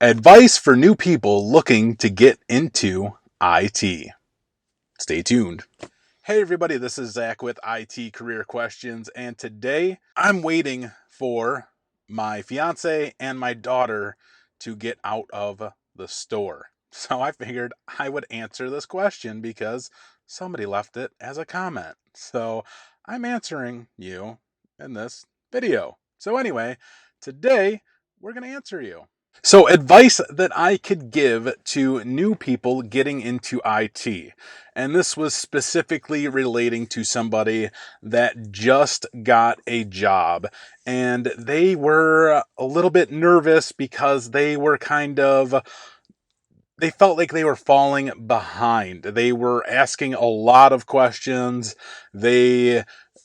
Advice for new people looking to get into IT. Stay tuned. Hey everybody, this is Zach with IT Career Questions, and today I'm waiting for my fiance and my daughter to get out of the store. So I figured I would answer this question because somebody left it as a comment. So I'm answering you in this video. So anyway, today we're going to answer you. So, advice that I could give to new people getting into IT. And this was specifically relating to somebody that just got a job. And they were a little bit nervous because they felt like they were falling behind. They were asking a lot of questions. They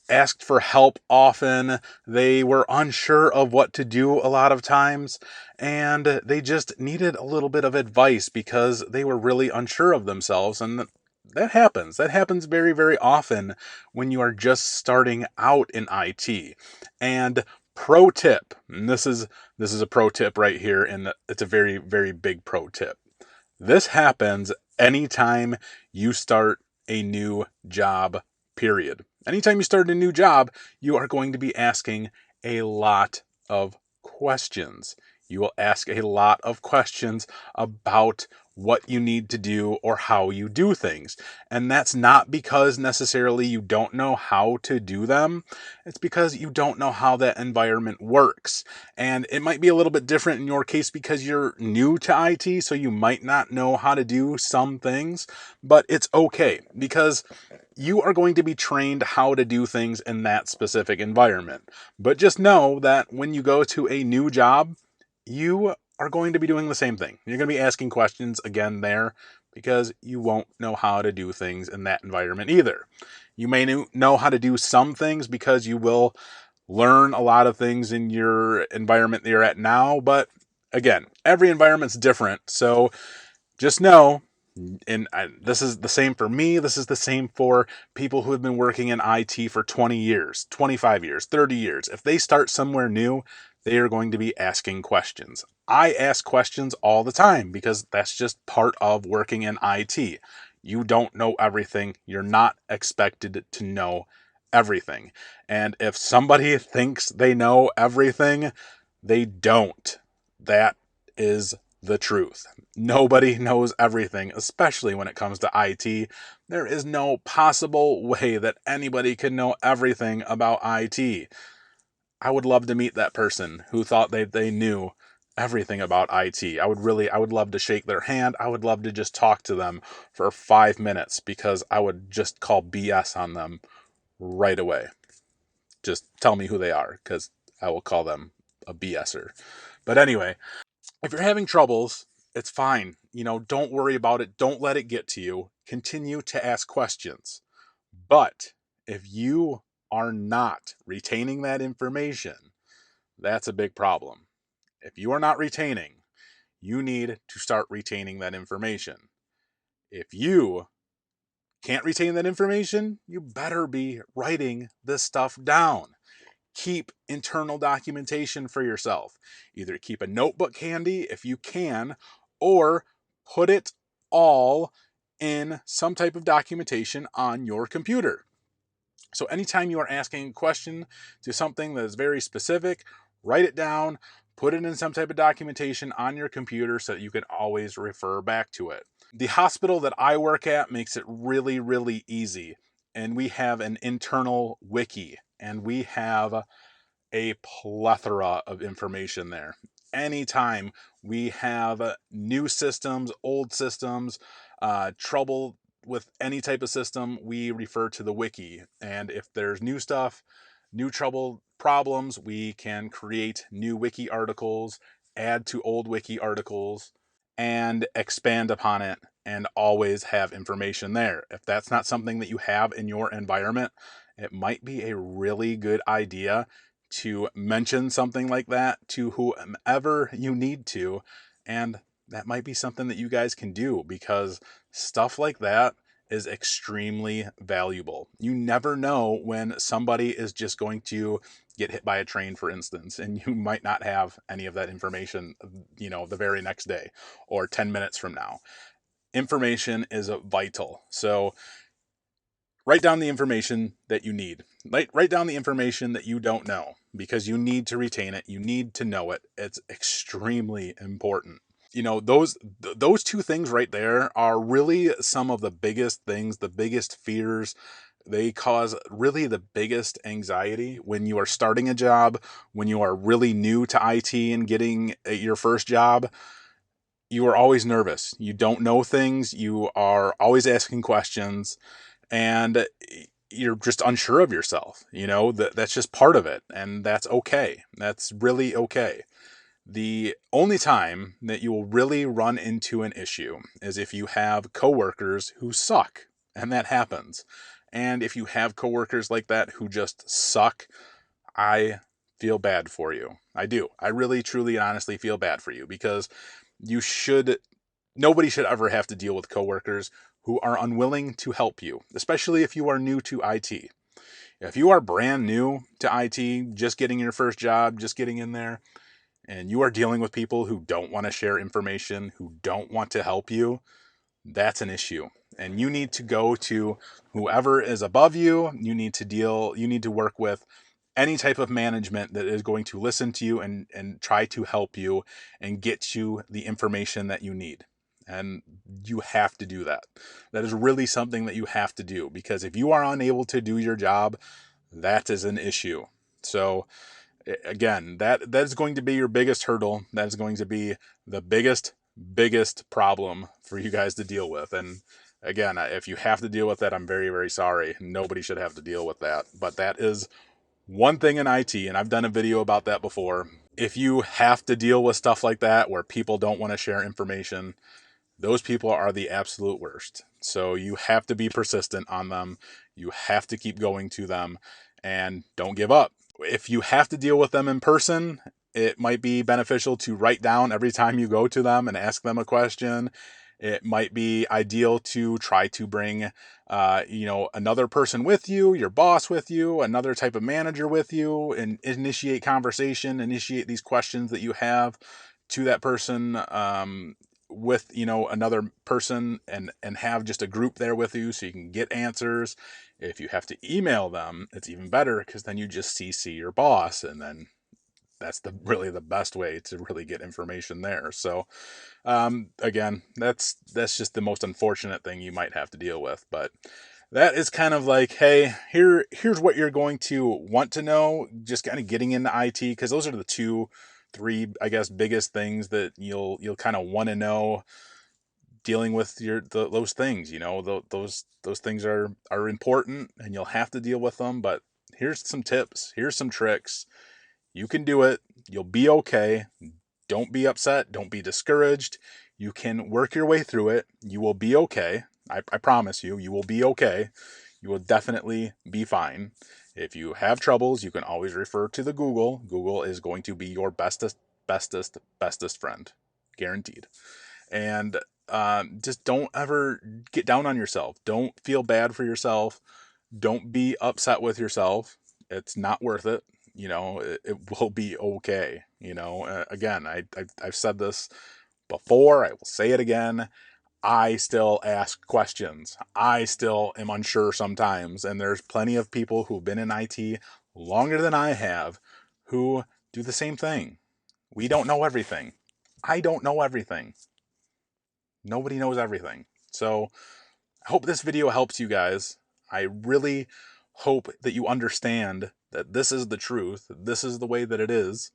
asked for help often. They were unsure of what to do a lot of times. And they just needed a little bit of advice because they were really unsure of themselves. And that happens. That happens very, very often when you are just starting out in IT. And pro tip, and this is a pro tip right here, and it's a very, very big pro tip. This happens anytime you start a new job, period. Anytime you start a new job, you are going to be asking a lot of questions. You will ask a lot of questions about what you need to do or how you do things. And that's not because necessarily you don't know how to do them. It's because you don't know how that environment works. And it might be a little bit different in your case because you're new to IT, so you might not know how to do some things, but it's okay because you are going to be trained how to do things in that specific environment. But just know that when you go to a new job, you are going to be doing the same thing. You're going to be asking questions again there because you won't know how to do things in that environment either. You may know how to do some things because you will learn a lot of things in your environment that you're at now, but again, every environment's different. So just know, this is the same for me, this is the same for people who have been working in IT for 20 years, 25 years, 30 years. If they start somewhere new, they are going to be asking questions. I ask questions all the time because that's just part of working in IT. You don't know everything. You're not expected to know everything. And if somebody thinks they know everything, they don't. That is the truth. Nobody knows everything, especially when it comes to IT. There is no possible way that anybody can know everything about IT. I would love to meet that person who thought they knew everything about IT. I would love to shake their hand. I would love to just talk to them for 5 minutes because I would just call BS on them right away. Just tell me who they are because I will call them a BSer. But anyway, if you're having troubles, it's fine. Don't worry about it. Don't let it get to you. Continue to ask questions. But if you are not retaining that information, that's a big problem. If you are not retaining, you need to start retaining that information. If you can't retain that information, you better be writing this stuff down. Keep internal documentation for yourself. Either keep a notebook handy if you can, or put it all in some type of documentation on your computer. So anytime you are asking a question to something that is very specific, write it down, put it in some type of documentation on your computer so that you can always refer back to it. The hospital that I work at makes it really, really easy. And we have an internal wiki, and we have a plethora of information there. Anytime we have new systems, old systems, trouble with any type of system, we refer to the wiki. And if there's new stuff, new trouble problems, we can create new wiki articles, add to old wiki articles, and expand upon it and always have information there. If that's not something that you have in your environment, it might be a really good idea to mention something like that to whomever you need to. And that might be something that you guys can do because stuff like that is extremely valuable. You never know when somebody is just going to get hit by a train, for instance, and you might not have any of that information, the very next day or 10 minutes from now. Information is vital. So write down the information that you need. Write down the information that you don't know, because you need to retain it. You need to know it. It's extremely important. Those two things right there are really some of the biggest things, the biggest fears. They cause really the biggest anxiety when you are starting a job, when you are really new to IT and getting your first job. You are always nervous. You don't know things. You are always asking questions, and you're just unsure of yourself. That's just part of it, and that's okay. That's really okay. The only time that you will really run into an issue is if you have coworkers who suck, and that happens. And if you have coworkers like that who just suck, I feel bad for you. I do. I really, truly, and honestly feel bad for you, because nobody should ever have to deal with coworkers who are unwilling to help you, especially if you are new to IT. If you are brand new to IT, just getting your first job, just getting in there, and you are dealing with people who don't want to share information, who don't want to help you, that's an issue. And you need to go to whoever is above you. You need to work with any type of management that is going to listen to you and try to help you and get you the information that you need. And you have to do that. That is really something that you have to do, because if you are unable to do your job, that is an issue. So again, that is going to be your biggest hurdle. That is going to be the biggest problem for you guys to deal with. And again, if you have to deal with that, I'm very, very sorry. Nobody should have to deal with that. But that is one thing in IT, and I've done a video about that before. If you have to deal with stuff like that where people don't want to share information, those people are the absolute worst. So you have to be persistent on them. You have to keep going to them, and don't give up. If you have to deal with them in person, it might be beneficial to write down every time you go to them and ask them a question. It might be ideal to try to bring, another person with you, your boss with you, another type of manager with you, and initiate conversation, initiate these questions that you have to that person, with another person, and have just a group there with you so you can get answers. If you have to email them, it's even better, because then you just CC your boss, and then that's really the best way to really get information there. So again, that's just the most unfortunate thing you might have to deal with. But that is kind of like, hey, here's what you're going to want to know, just kind of getting into IT, because those are the 3, I guess, biggest things that you'll kind of want to know dealing with those things. Those things are important, and you'll have to deal with them. But here's some tips, here's some tricks. You can do it. You'll be okay. Don't be upset. Don't be discouraged. You can work your way through it. You will be okay. I promise you, you will be okay. You will definitely be fine. If you have troubles, you can always refer to the Google. Google is going to be your bestest friend. Guaranteed. And just don't ever get down on yourself. Don't feel bad for yourself. Don't be upset with yourself. It's not worth it. It will be okay. Again, I've said this before. I will say it again. I still ask questions. I still am unsure sometimes. And there's plenty of people who've been in IT longer than I have who do the same thing. We don't know everything. I don't know everything. Nobody knows everything. So I hope this video helps you guys. I really hope that you understand that this is the truth. This is the way that it is.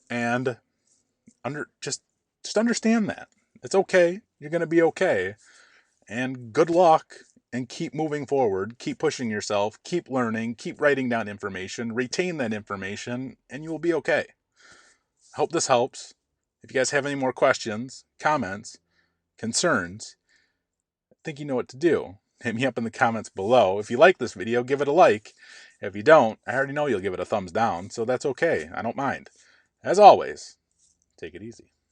And just understand that. It's okay. You're going to be okay. And good luck, and keep moving forward. Keep pushing yourself. Keep learning. Keep writing down information. Retain that information, and you will be okay. I hope this helps. If you guys have any more questions, comments, concerns, I think you know what to do. Hit me up in the comments below. If you like this video, give it a like. If you don't, I already know you'll give it a thumbs down, so that's okay. I don't mind. As always, take it easy.